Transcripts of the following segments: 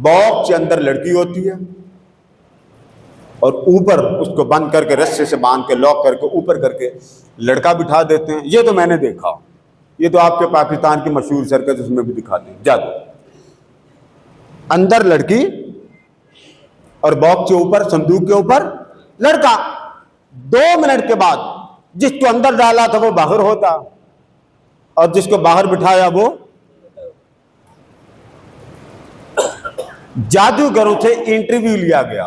Box के अंदर लड़की होती है और ऊपर उसको बंद करके रस्से से बांध के लॉक करके ऊपर करके लड़का बिठा देते हैं। ये तो मैंने देखा, ये तो आपके पाकिस्तान की मशहूर सर्कस उसमें भी दिखाते हैं। जादू, अंदर लड़की और बॉक्स के ऊपर, संदूक के ऊपर लड़का। 2 मिनट के बाद जिसको अंदर डाला था वो बाहर होता और जिसको बाहर बिठाया वो। जादूगरों से इंटरव्यू लिया गया,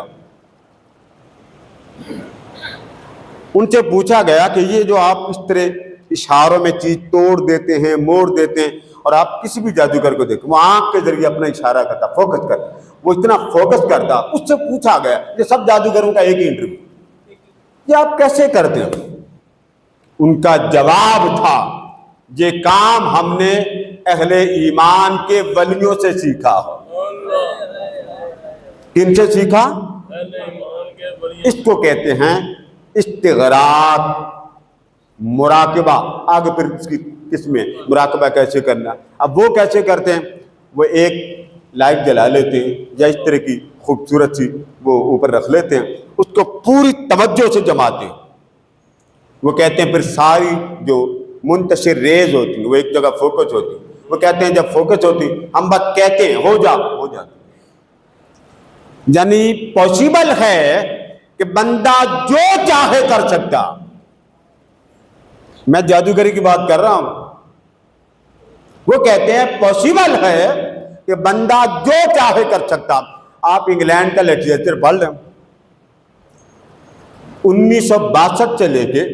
उनसे पूछा गया कि ये जो आप इस तरह इशारों में चीज तोड़ देते हैं, मोड़ देते हैं, और आप किसी भी जादूगर को देखो वो आंख के जरिए अपना इशारा करता, फोकस करता, वो इतना फोकस करता। उससे पूछा गया, ये सब जादूगरों का एक ही इंटरव्यू, ये आप कैसे करते हो? उनका जवाब था, ये काम हमने अहले ईमान के वलियों से सीखा हो। किनसे सीखा? इसको कहते हैं इस्तिगराक, मुराकबा। आगे फिर इसकी किस्में, मुराकबा कैसे करना। अब वो कैसे करते हैं? वो एक लाइट जला लेते हैं या इस तरह की खूबसूरत सी वो ऊपर रख लेते हैं, उसको पूरी तवज्जो से जमाते हैं। वो कहते हैं फिर सारी जो मुंतशिर रेज होती है वो एक जगह फोकस होती है। वो कहते हैं जब फोकस होती हम बस कहते हैं हो जाती। यानी पॉसिबल है कि बंदा जो चाहे कर सकता। मैं जादूगरी की बात कर रहा हूं। वो कहते हैं पॉसिबल है कि बंदा जो चाहे कर सकता। आप इंग्लैंड का लिटरेचर पढ़ लें, 1962 से लेके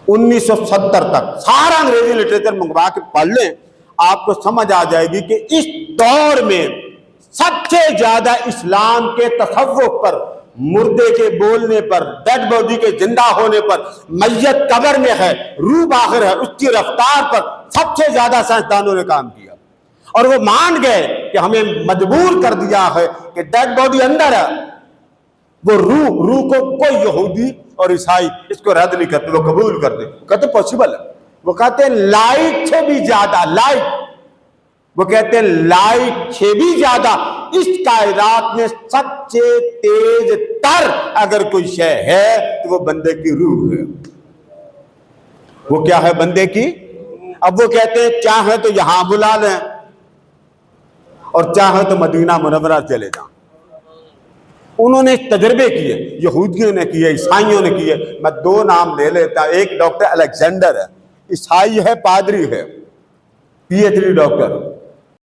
1970 तक सारा अंग्रेजी लिटरेचर मंगवा के पढ़ लें, आपको समझ आ जाएगी कि इस दौर में सबसे ज्यादा इस्लाम के तसव्वुफ पर, मुर्दे के बोलने पर, डेड बॉडी के जिंदा होने पर, मैयत कब्र में है, रूह बाहर है, उसकी रफ्तार पर सबसे ज्यादा साइंसदानों ने काम किया। और वो मान गए कि हमें मजबूर कर दिया है कि डेड बॉडी अंदर है, वो रूह को कोई यहूदी और ईसाई इसको रद्द नहीं करते, वो कबूल करते, कहते पॉसिबल है। वो कहते हैं लाइट से भी ज्यादा, लाइट, वो कहते हैं लाइट से भी ज्यादा इस कायनात में सबसे तेज तर अगर कोई शय है तो वो बंदे की रूह है। वो क्या है? बंदे की। अब वो कहते हैं चाहे तो यहां बुला लें और चाहे तो मदीना मुनव्वरा चले जाएं। उन्होंने तजर्बे किए, यहूदियों ने किए, ईसाइयों ने किए। मैं 2 नाम ले लेता। एक डॉक्टर अलेक्जेंडर है, ईसाई है, पादरी है, PhD डॉक्टर।